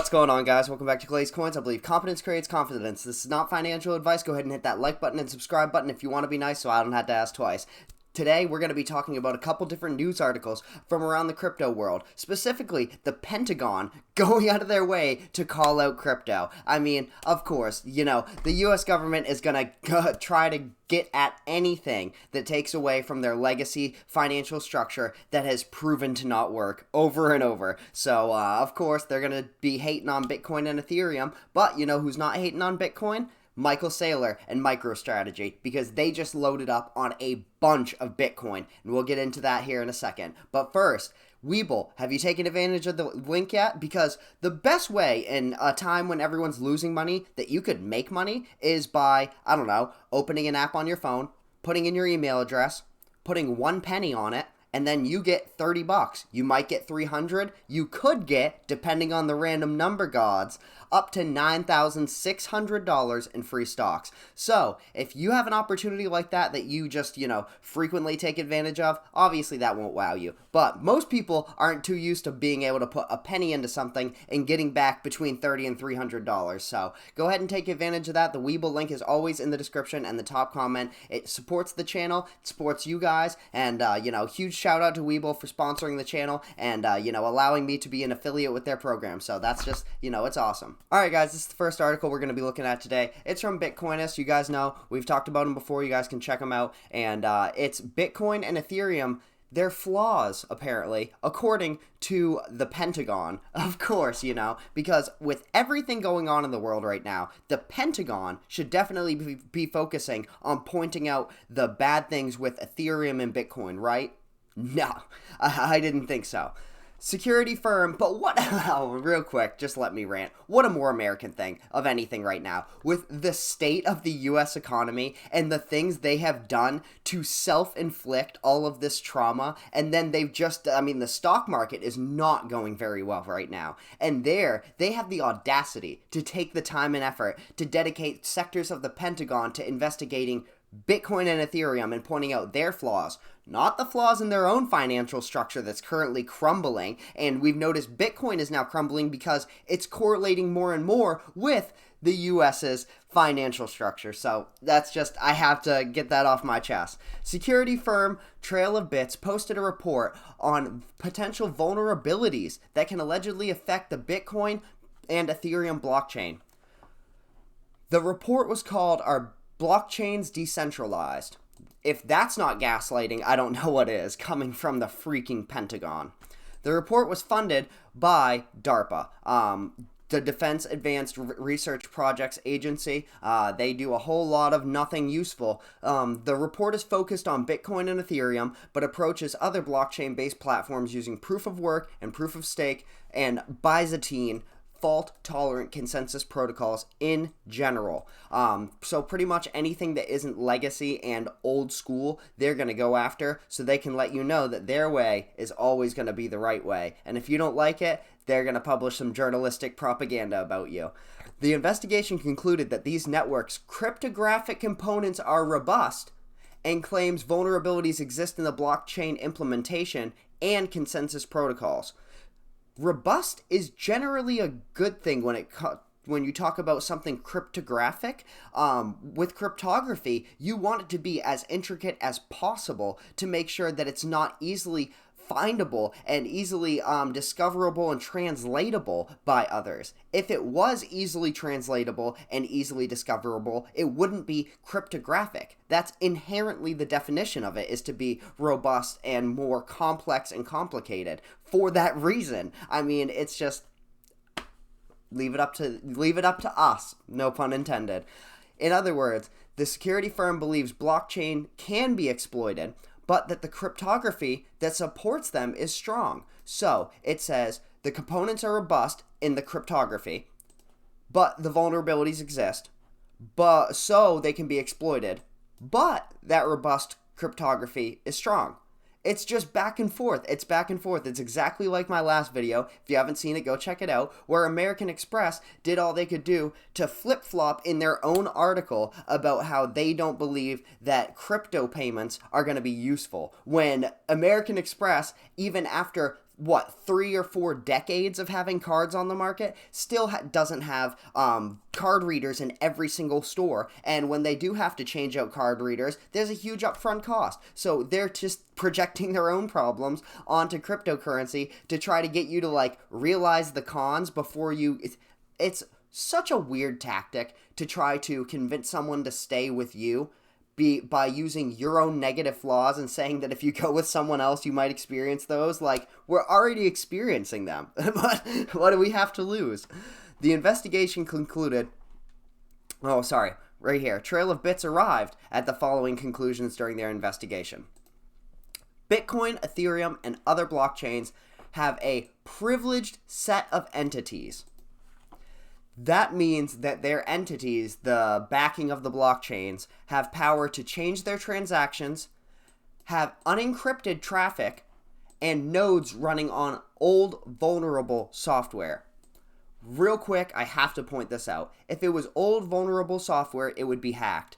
What's going on, guys? Welcome back to RealClaysCoins. I believe competence creates confidence. This is not financial advice. Go ahead and hit that like button and subscribe button if you want to be nice so I don't have to ask twice. Today, we're going to be talking about a couple different news articles from around the crypto world, specifically the Pentagon going out of their way to call out crypto. I mean, of course, the U.S. government is going to try to get at anything that takes away from their legacy financial structure that has proven to not work over and over. So, of course, they're going to be hating on Bitcoin and Ethereum, but you know who's not hating on Bitcoin? Michael Saylor and MicroStrategy, because they just loaded up on a bunch of Bitcoin, and we'll get into that here in a second. But first, Webull, have you taken advantage of the link yet? Because the best way in a time when everyone's losing money that you could make money is by, I don't know, opening an app on your phone, putting in your email address, putting 1 penny on it, and then you get $30. You might get 300. You could get, depending on the random number gods, up to $9,600 in free stocks. So, if you have an opportunity like that you just, frequently take advantage of, obviously that won't wow you. But most people aren't too used to being able to put a penny into something and getting back between $30 and $300. So, go ahead and take advantage of that. The Webull link is always in the description and the top comment. It supports the channel, it supports you guys, and, huge shout out to Webull for sponsoring the channel and, allowing me to be an affiliate with their program. So, that's just, it's awesome. Alright guys, this is the first article we're going to be looking at today. It's from Bitcoinist. You guys know, we've talked about them before. You guys can check them out. And it's Bitcoin and Ethereum, their flaws, apparently, according to the Pentagon. Of course, because with everything going on in the world right now, the Pentagon should definitely be focusing on pointing out the bad things with Ethereum and Bitcoin, right? No, I didn't think so. Security firm, but what, real quick, just let me rant. What a more American thing of anything right now. With the state of the U.S. economy and the things they have done to self-inflict all of this trauma, and then they've just, the stock market is not going very well right now. And they have the audacity to take the time and effort to dedicate sectors of the Pentagon to investigating Bitcoin and Ethereum and pointing out their flaws, not the flaws in their own financial structure that's currently crumbling. And we've noticed Bitcoin is now crumbling because it's correlating more and more with the US's financial structure. So that's just, I have to get that off my chest. Security firm Trail of Bits posted a report on potential vulnerabilities that can allegedly affect the Bitcoin and Ethereum blockchain. The report was called "Are Blockchains Decentralized?" If that's not gaslighting, I don't know what is, coming from the freaking Pentagon. The report was funded by DARPA, the Defense Advanced Research Projects Agency. They do a whole lot of nothing useful. The report is focused on Bitcoin and Ethereum, but approaches other blockchain-based platforms using proof of work and proof of stake and Byzantine fault-tolerant consensus protocols in general. So pretty much anything that isn't legacy and old school, they're going to go after, so they can let you know that their way is always going to be the right way. And if you don't like it, they're going to publish some journalistic propaganda about you. The investigation concluded that these networks' cryptographic components are robust and claims vulnerabilities exist in the blockchain implementation and consensus protocols. Robust is generally a good thing when you talk about something cryptographic. With cryptography, you want it to be as intricate as possible to make sure that it's not easily findable and easily discoverable and translatable by others. If it was easily translatable and easily discoverable, it wouldn't be cryptographic. That's inherently the definition of it, is to be robust and more complex and complicated. For that reason, it's just leave it up to us, no pun intended. In other words, the security firm believes blockchain can be exploited, but that the cryptography that supports them is strong. So, it says the components are robust in the cryptography, but the vulnerabilities exist, so they can be exploited, but that robust cryptography is strong. It's just back and forth. It's back and forth. It's exactly like my last video. If you haven't seen it, go check it out, where American Express did all they could do to flip-flop in their own article about how they don't believe that crypto payments are going to be useful, when American Express, even after 3 or 4 decades of having cards on the market, still doesn't have card readers in every single store. And when they do have to change out card readers, there's a huge upfront cost. So they're just projecting their own problems onto cryptocurrency to try to get you to like realize the cons before you. It's such a weird tactic to try to convince someone to stay with you by using your own negative flaws and saying that if you go with someone else, you might experience those. Like, we're already experiencing them. What do we have to lose? The investigation concluded... Oh, sorry. Right here. Trail of Bits arrived at the following conclusions during their investigation. Bitcoin, Ethereum, and other blockchains have a privileged set of entities. That means that their entities, the backing of the blockchains, have power to change their transactions, have unencrypted traffic, and nodes running on old, vulnerable software. Real quick, I have to point this out. If it was old, vulnerable software, it would be hacked.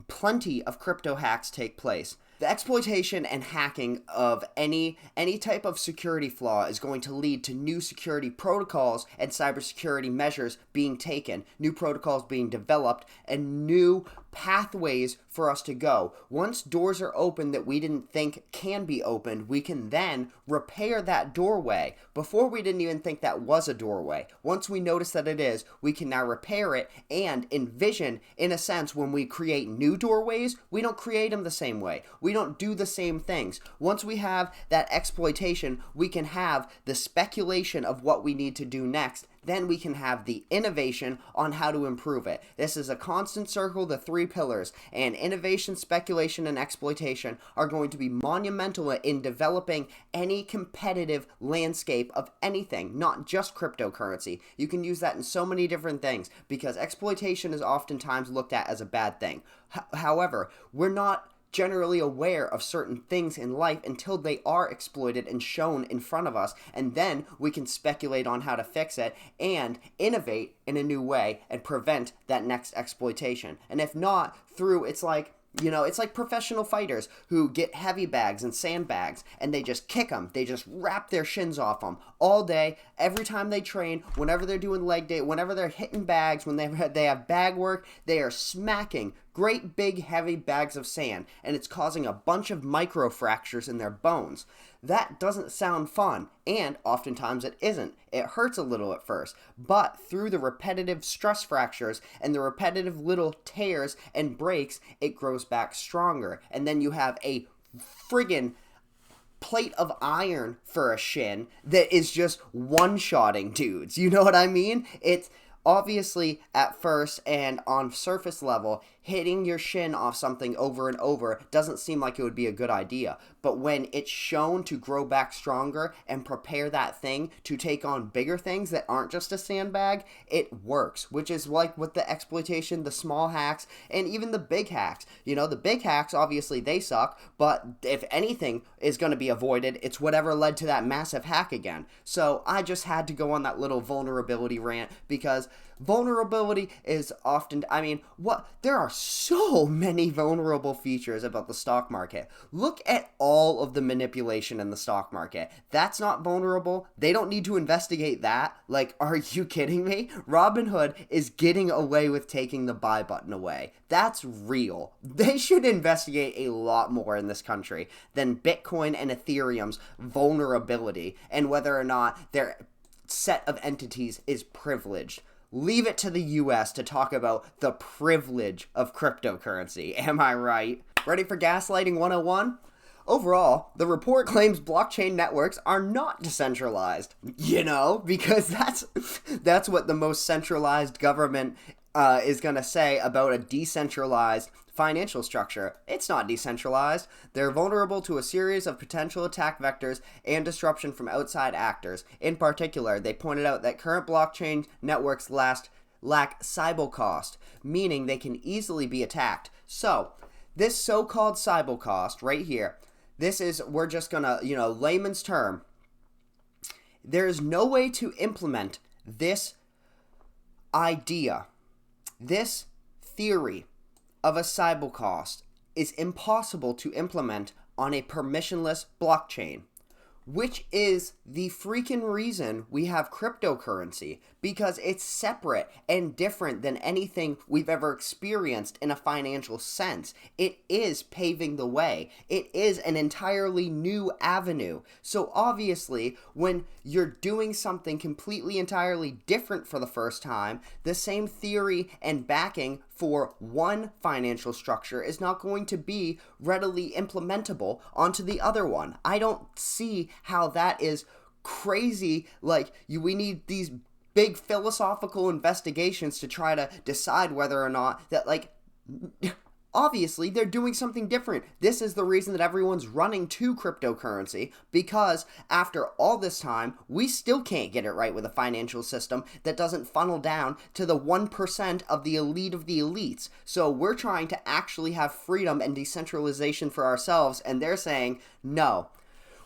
Plenty of crypto hacks take place. The exploitation and hacking of any type of security flaw is going to lead to new security protocols and cybersecurity measures being taken, new protocols being developed, and new pathways for us to go. Once doors are open that we didn't think can be opened, we can then repair that doorway. Before, we didn't even think that was a doorway. Once we notice that it is, we can now repair it and envision, in a sense, when we create new doorways, we don't create them the same way. We don't do the same things. Once we have that exploitation, we can have the speculation of what we need to do next. Then we can have the innovation on how to improve it. This is a constant circle, the 3 pillars, and innovation, speculation, and exploitation are going to be monumental in developing any competitive landscape of anything, not just cryptocurrency. You can use that in so many different things because exploitation is oftentimes looked at as a bad thing. However, we're not generally aware of certain things in life until they are exploited and shown in front of us, and then we can speculate on how to fix it and innovate in a new way and prevent that next exploitation. And if not, it's like professional fighters who get heavy bags and sandbags and they just kick them. They just wrap their shins off them all day, every time they train, whenever they're doing leg day, whenever they're hitting bags, when they have bag work, they are smacking great big heavy bags of sand, and it's causing a bunch of micro fractures in their bones. That doesn't sound fun, and oftentimes it isn't. It hurts a little at first, but through the repetitive stress fractures and the repetitive little tears and breaks, it grows back stronger, and then you have a friggin' plate of iron for a shin that is just one-shotting dudes. You know what I mean? It's obviously, at first and on surface level, hitting your shin off something over and over doesn't seem like it would be a good idea. But when it's shown to grow back stronger and prepare that thing to take on bigger things that aren't just a sandbag, it works. Which is like with the exploitation, the small hacks, and even the big hacks. You know, the big hacks, obviously, they suck. But if anything is going to be avoided, it's whatever led to that massive hack again. So I just had to go on that little vulnerability rant because vulnerability is often, there are so many vulnerable features about the stock market. Look at all of the manipulation in the stock market. That's not vulnerable. They don't need to investigate that. Like, are you kidding me? Robinhood is getting away with taking the buy button away. That's real. They should investigate a lot more in this country than Bitcoin and Ethereum's vulnerability and whether or not their set of entities is privileged. Leave it to the US to talk about the privilege of cryptocurrency. Am I right? Ready for Gaslighting 101? Overall, the report claims blockchain networks are not decentralized. Because that's what the most centralized government is going to say about a decentralized financial structure. It's not decentralized. They're vulnerable to a series of potential attack vectors and disruption from outside actors. In particular, they pointed out that current blockchain networks lack Sybil cost, meaning they can easily be attacked. So, this so-called Sybil cost right here, we're just gonna, layman's term, there is no way to implement this idea, this theory of a Sybil cost is impossible to implement on a permissionless blockchain. which is the freaking reason we have cryptocurrency, because it's separate and different than anything we've ever experienced in a financial sense. It is paving the way. It is an entirely new avenue. So obviously, when you're doing something completely entirely different for the first time, the same theory and backing for one financial structure is not going to be readily implementable onto the other one. I don't see how that is crazy. Like, we need these big philosophical investigations to try to decide whether or not that, like, obviously they're doing something different. This is the reason that everyone's running to cryptocurrency, because after all this time, we still can't get it right with a financial system that doesn't funnel down to the 1% of the elite of the elites. So we're trying to actually have freedom and decentralization for ourselves, and they're saying no.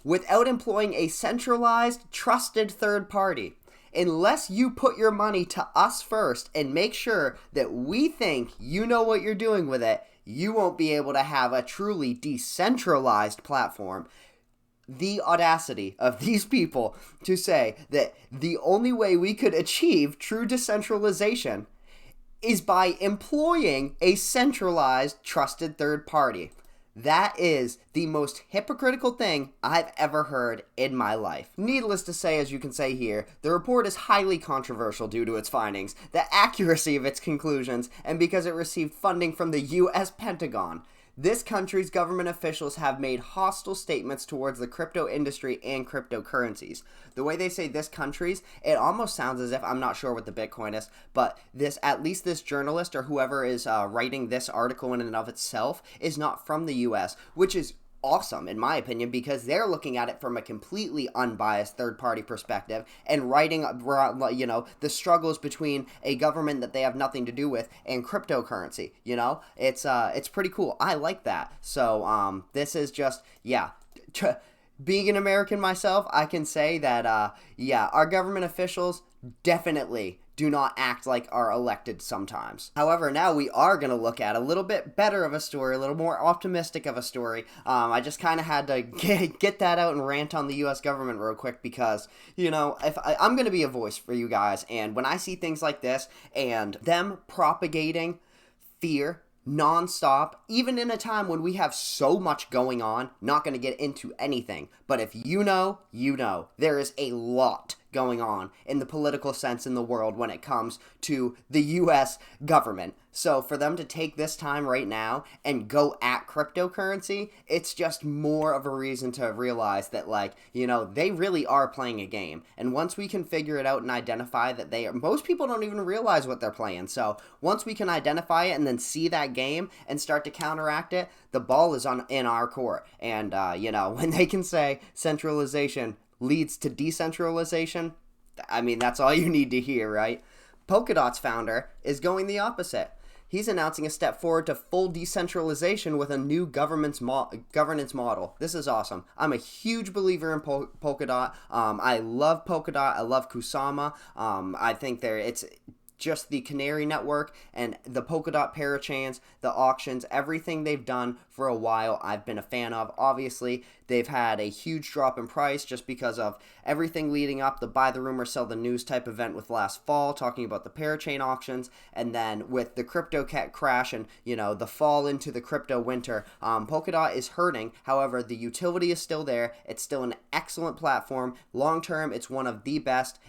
Without employing a centralized, trusted third party, unless you put your money to us first and make sure that we think you know what you're doing with it, you won't be able to have a truly decentralized platform. The audacity of these people to say that the only way we could achieve true decentralization is by employing a centralized, trusted third party. That is the most hypocritical thing I've ever heard in my life. Needless to say, as you can say here, the report is highly controversial due to its findings, the accuracy of its conclusions, and because it received funding from the U.S. Pentagon. This country's government officials have made hostile statements towards the crypto industry and cryptocurrencies. The way they say this country's, it almost sounds as if, I'm not sure what the Bitcoin is, but at least this journalist or whoever is writing this article in and of itself is not from the U.S., which is awesome in my opinion, because they're looking at it from a completely unbiased third-party perspective and writing, the struggles between a government that they have nothing to do with and cryptocurrency. It's pretty cool. I like that. So this is just, being an American myself, I can say that our government officials definitely do not act like our elected sometimes. However, now we are going to look at a little bit better of a story, a little more optimistic of a story. I just kind of had to get that out and rant on the U.S. government real quick because, if I'm going to be a voice for you guys, and when I see things like this and them propagating fear nonstop, even in a time when we have so much going on, not going to get into anything, but if you know, there is a lot going on in the political sense in the world when it comes to the U.S. government. So for them to take this time right now and go at cryptocurrency, it's just more of a reason to realize that, they really are playing a game. And once we can figure it out and identify that most people don't even realize what they're playing. So once we can identify it and then see that game and start to counteract it, the ball is in our court. And, when they can say centralization leads to decentralization, that's all you need to hear, right? Polkadot's founder is going the opposite. He's announcing a step forward to full decentralization with a new governance model. This is awesome. I'm a huge believer in Polkadot. I love Polkadot. I love Kusama. I think it's just the Canary Network and the Polkadot parachains, the auctions, everything they've done for a while, I've been a fan of. Obviously, they've had a huge drop in price just because of everything leading up, the buy the rumor, sell the news type event with last fall, talking about the parachain auctions, and then with the crypto crash and, the fall into the crypto winter, Polkadot is hurting. However, the utility is still there. It's still an excellent platform. Long term, it's one of the best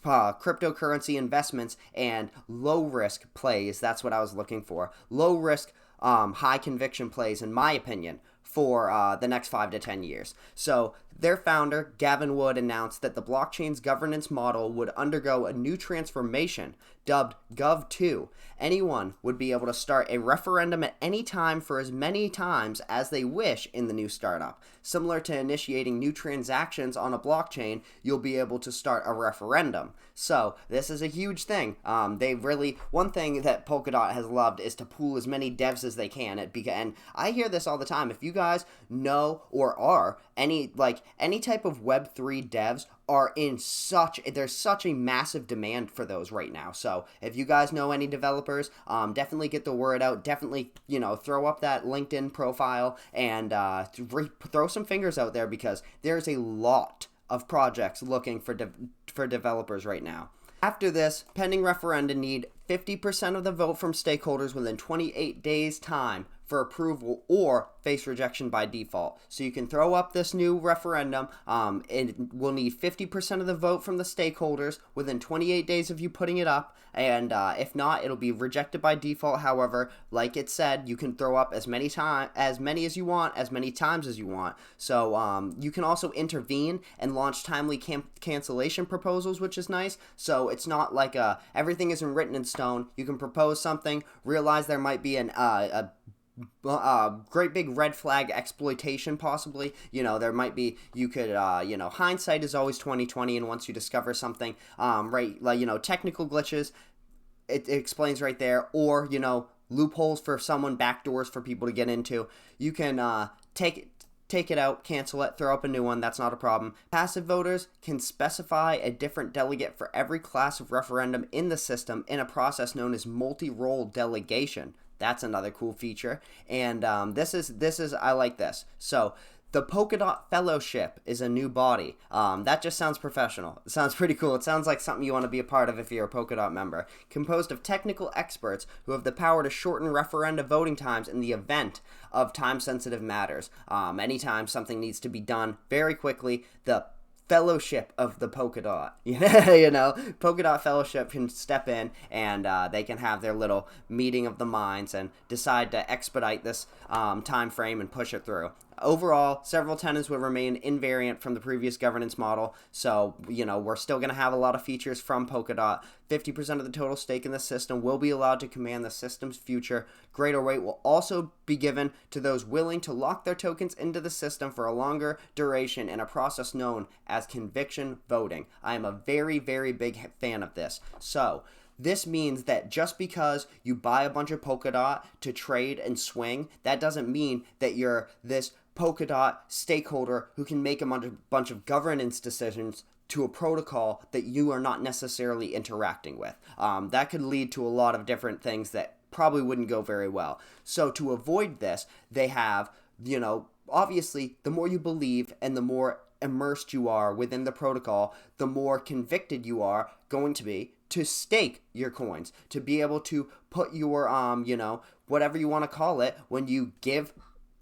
cryptocurrency investments and low risk plays. That's what I was looking for. Low risk, high conviction plays, in my opinion, for the next 5 to 10 years. So their founder, Gavin Wood, announced that the blockchain's governance model would undergo a new transformation dubbed Gov2. Anyone would be able to start a referendum at any time for as many times as they wish in the new startup. Similar to initiating new transactions on a blockchain, you'll be able to start a referendum. So this is a huge thing. One thing that Polkadot has loved is to pool as many devs as they can. And I hear this all the time. If you guys know or are any, any type of Web3 devs are there's such a massive demand for those right now. So if you guys know any developers, definitely get the word out. Definitely, throw up that LinkedIn profile and throw some fingers out there, because there's a lot of projects looking for developers right now. After this, pending referenda need 50% of the vote from stakeholders within 28 days' time for approval or face rejection by default. So you can throw up this new referendum. It will need 50% of the vote from the stakeholders within 28 days of you putting it up, and if not, it'll be rejected by default. However, like it said, you can throw up as many as you want, as many times as you want. So you can also intervene and launch timely cancellation proposals, which is nice. So it's not like everything isn't written in stone. You can propose something, realize there might be a great big red flag exploitation possibly. There might be, you could hindsight is always 20/20, and once you discover something, technical glitches, it explains right there, or loopholes for someone, backdoors for people to get into, you can take it out, cancel it, throw up a new one. That's not a problem. Passive voters can specify a different delegate for every class of referendum in the system in a process known as multi-role delegation. That's another cool feature. And this is I like this. So the Polkadot Fellowship is a new body. That just sounds professional. It sounds pretty cool. It sounds like something you want to be a part of if you're a Polkadot member. Composed of technical experts who have the power to shorten referenda voting times in the event of time-sensitive matters. Anytime something needs to be done very quickly, the Fellowship of the Polkadot, Polkadot Fellowship can step in, and they can have their little meeting of the minds and decide to expedite this time frame and push it through. Overall, several tenants will remain invariant from the previous governance model, so, we're still going to have a lot of features from Polkadot. 50% of the total stake in the system will be allowed to command the system's future. Greater weight will also be given to those willing to lock their tokens into the system for a longer duration in a process known as conviction voting. I am a very, very big fan of this. So, this means that just because you buy a bunch of Polkadot to trade and swing, that doesn't mean that you're this Polkadot stakeholder who can make a bunch of governance decisions to a protocol that you are not necessarily interacting with. That could lead to a lot of different things that probably wouldn't go very well. So to avoid this, they have, obviously, the more you believe and the more immersed you are within the protocol, the more convicted you are going to be to stake your coins, to be able to put your, whatever you want to call it, when you give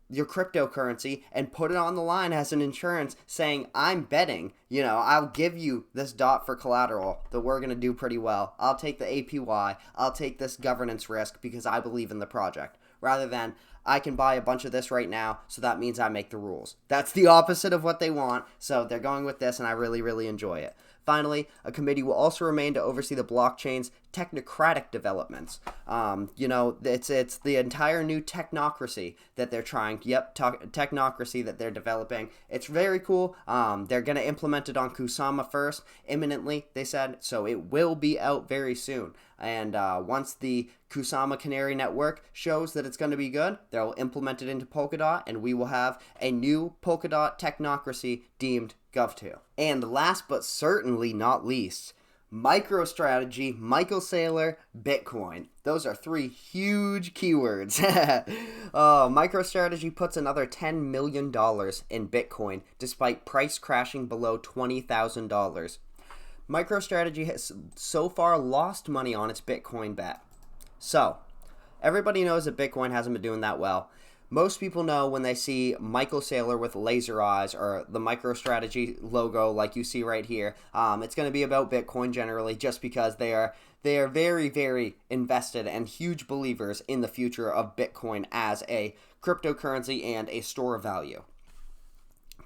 your cryptocurrency and put it on the line as an insurance, saying, I'm betting, I'll give you this dot for collateral that we're going to do pretty well. I'll take the APY. I'll take this governance risk because I believe in the project. Rather than, I can buy a bunch of this right now, so that means I make the rules. That's the opposite of what they want, so they're going with this, and I really, really enjoy it. Finally, a committee will also remain to oversee the blockchain's technocratic developments. It's the entire new technocracy that they're trying. Technocracy that they're developing. It's very cool. They're going to implement it on Kusama first, imminently, they said, so it will be out very soon. And once the Kusama Canary Network shows that it's going to be good, they'll implement it into Polkadot, and we will have a new Polkadot technocracy deemed Gov2. And last but certainly not least, MicroStrategy, Michael Saylor, Bitcoin. Those are three huge keywords. MicroStrategy puts another $10 million in Bitcoin despite price crashing below $20,000. MicroStrategy has so far lost money on its Bitcoin bet. So, everybody knows that Bitcoin hasn't been doing that well. Most people know when they see Michael Saylor with laser eyes or the MicroStrategy logo like you see right here, it's going to be about Bitcoin generally, just because they are very, very invested and huge believers in the future of Bitcoin as a cryptocurrency and a store of value.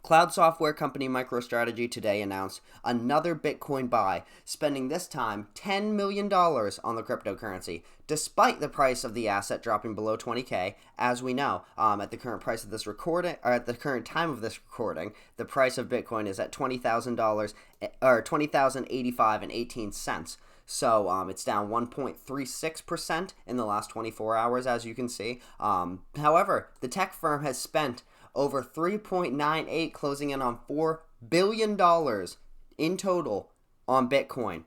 Cloud software company MicroStrategy today announced another Bitcoin buy, spending this time $10 million on the cryptocurrency, despite the price of the asset dropping below 20K. As we know, at the current price of this recording, or at the current time of this recording, the price of Bitcoin is at $20,000 or $20,085.18. So it's down 1.36% in the last 24 hours, as you can see. However, the tech firm has spent over 3.98, closing in on $4 billion in total on Bitcoin.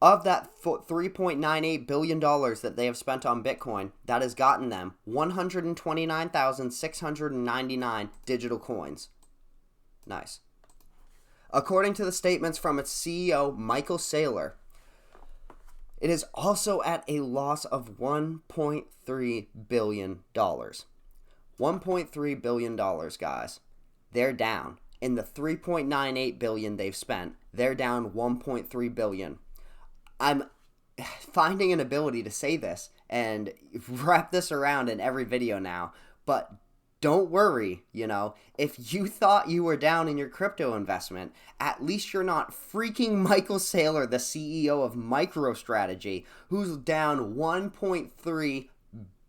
Of that $3.98 billion that they have spent on Bitcoin, that has gotten them 129,699 digital coins. Nice. According to the statements from its CEO, Michael Saylor, it is also at a loss of $1.3 billion. $1.3 billion, guys. They're down. In the $3.98 billion they've spent, they're down $1.3 billion. I'm finding an ability to say this and wrap this around in every video now, but don't worry, if you thought you were down in your crypto investment, at least you're not freaking Michael Saylor, the CEO of MicroStrategy, who's down 1.3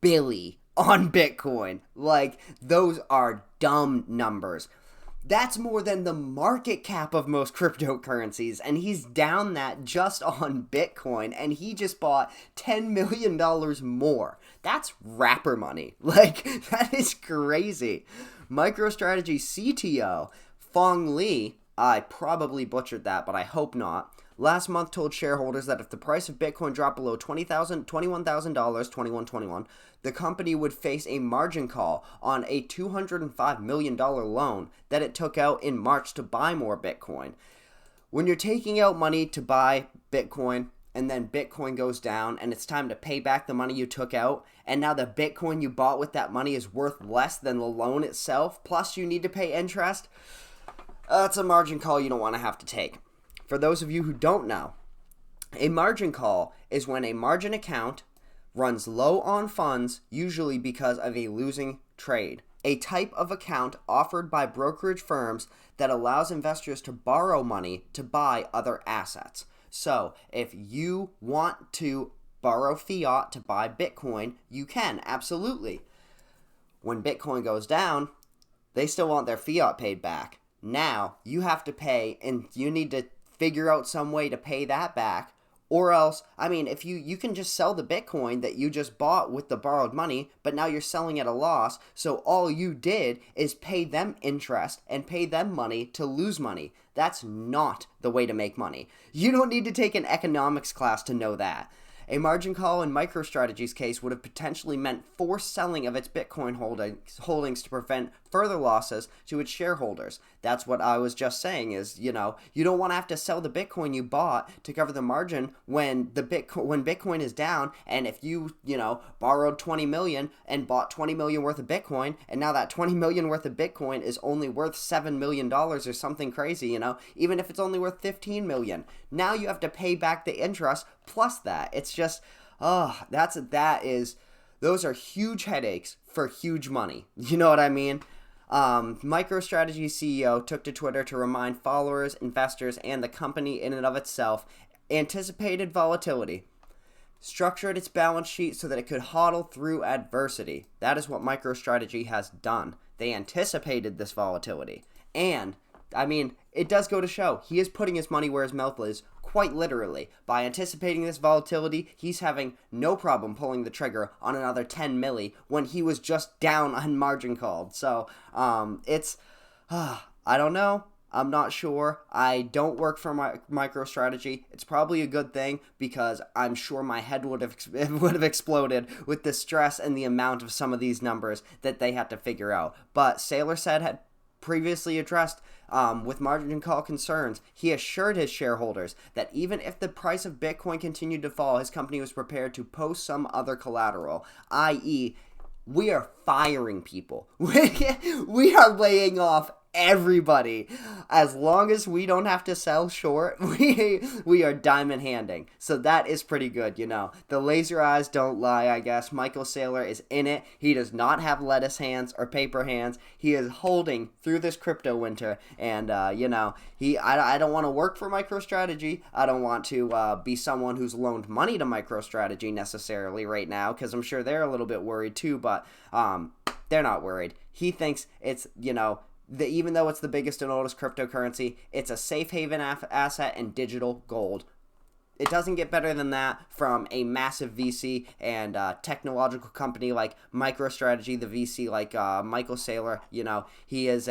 billion on Bitcoin. Like, those are dumb numbers. That's more than the market cap of most cryptocurrencies, and he's down that just on Bitcoin, and he just bought $10 million more. That's rapper money. Like, that is crazy. MicroStrategy CTO, Fong Li, I probably butchered that, but I hope not, last month told shareholders that if the price of Bitcoin dropped below $21,000, the company would face a margin call on a $205 million loan that it took out in March to buy more Bitcoin. When you're taking out money to buy Bitcoin and then Bitcoin goes down and it's time to pay back the money you took out, and now the Bitcoin you bought with that money is worth less than the loan itself, plus you need to pay interest, that's a margin call you don't want to have to take. For those of you who don't know, a margin call is when a margin account runs low on funds, usually because of a losing trade. A type of account offered by brokerage firms that allows investors to borrow money to buy other assets. So, if you want to borrow fiat to buy Bitcoin, you can, absolutely. When Bitcoin goes down, they still want their fiat paid back. Now, you have to pay, and you need to figure out some way to pay that back. Or else, if you can just sell the Bitcoin that you just bought with the borrowed money, but now you're selling at a loss, so all you did is pay them interest and pay them money to lose money. That's not the way to make money. You don't need to take an economics class to know that. A margin call in MicroStrategy's case would have potentially meant forced selling of its Bitcoin holdings to prevent further losses to its shareholders. That's what I was just saying is, you don't want to have to sell the Bitcoin you bought to cover the margin when Bitcoin is down, and if you borrowed 20 million and bought 20 million worth of Bitcoin, and now that 20 million worth of Bitcoin is only worth $7 million or something crazy, even if it's only worth 15 million. Now you have to pay back the interest plus that. It's just, those are huge headaches for huge money. You know what I mean? MicroStrategy CEO took to Twitter to remind followers, investors, and the company in and of itself anticipated volatility, structured its balance sheet so that it could hodl through adversity. That is what MicroStrategy has done. They anticipated this volatility. And, it does go to show, he is putting his money where his mouth is, quite literally. By anticipating this volatility, he's having no problem pulling the trigger on another 10 milli when he was just down on margin called. So, I don't know. I'm not sure. I don't work for MicroStrategy. It's probably a good thing because I'm sure my head would have exploded with the stress and the amount of some of these numbers that they had to figure out. But Saylor said had previously addressed with margin call concerns, he assured his shareholders that even if the price of Bitcoin continued to fall, his company was prepared to post some other collateral, i.e., we are firing people. We are laying off everybody. As long as we don't have to sell short, we are diamond handing. So that is pretty good, The laser eyes don't lie, I guess. Michael Saylor is in it. He does not have lettuce hands or paper hands. He is holding through this crypto winter. And, I don't want to work for MicroStrategy. I don't want to be someone who's loaned money to MicroStrategy necessarily right now, because I'm sure they're a little bit worried too, but they're not worried. He thinks it's, even though it's the biggest and oldest cryptocurrency, it's a safe haven asset and digital gold. it doesn't get better than that from a massive VC and technological company like MicroStrategy, the VC like Michael Saylor. You know, he's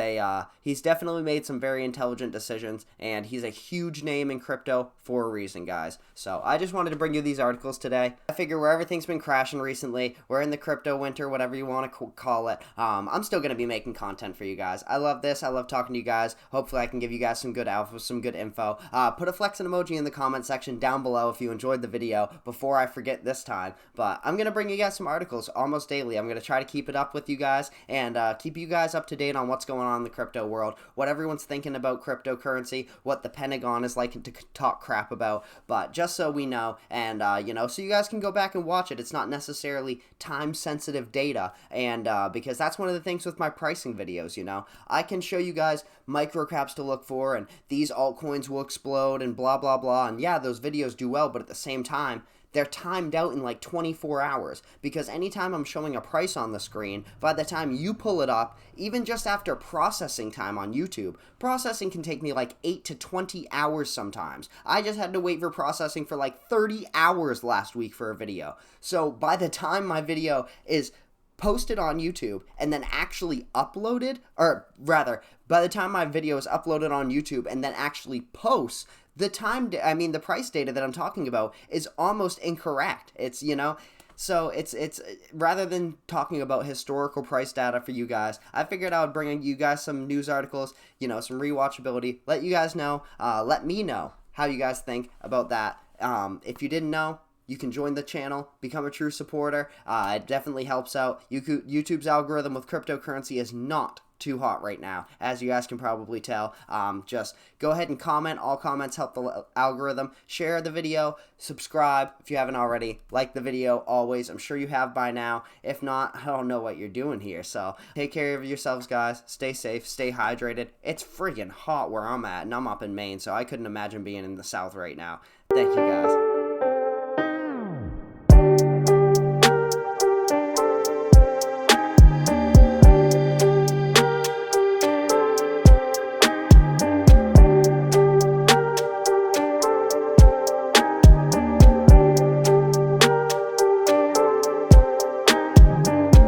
definitely made some very intelligent decisions, and he's a huge name in crypto for a reason, guys. So I just wanted to bring you these articles today. I figure where everything's been crashing recently, we're in the crypto winter, whatever you want to call it. I'm still going to be making content for you guys. I love this. I love talking to you guys. Hopefully I can give you guys some good alpha, some good info. Put a flexing emoji in the comment section down below if you enjoyed the video before I forget this time. But I'm going to bring you guys some articles almost daily. I'm going to try to keep it up with you guys and keep you guys up to date on what's going on in the crypto world, what everyone's thinking about cryptocurrency, what the Pentagon is like to talk crap about, but just so we know, and you know, so you guys can go back and watch it. It's not necessarily time sensitive data, and because that's one of the things with my pricing videos, you know, I can show you guys microcaps to look for, and these altcoins will explode and blah blah blah, and yeah, those videos do well, but at the same time they're timed out in like 24 hours, because anytime I'm showing a price on the screen, by the time you pull it up, even just after processing time on YouTube, processing can take me like 8 to 20 hours sometimes. I just had to wait for processing for like 30 hours last week for a video. So by the time my video is posted on YouTube and then actually uploaded, or rather, by the time my video is uploaded on YouTube and then actually posts, the price data that I'm talking about is almost incorrect. It's, you know, so it's rather than talking about historical price data for you guys, I figured I would bring you guys some news articles, you know, some rewatchability, let you guys know, let me know how you guys think about that. If you didn't know, you can join the channel, become a true supporter. It definitely helps out. YouTube's algorithm with cryptocurrency is not too hot right now, as you guys can probably tell. Just go ahead and comment. All comments help the algorithm. Share the video, subscribe if you haven't already, like the video always. I'm sure you have by now. If not, I don't know what you're doing here. So take care of yourselves, guys. Stay safe, stay hydrated. It's friggin' hot where I'm at, and I'm up in Maine, so I couldn't imagine being in the South right now. Thank you, guys.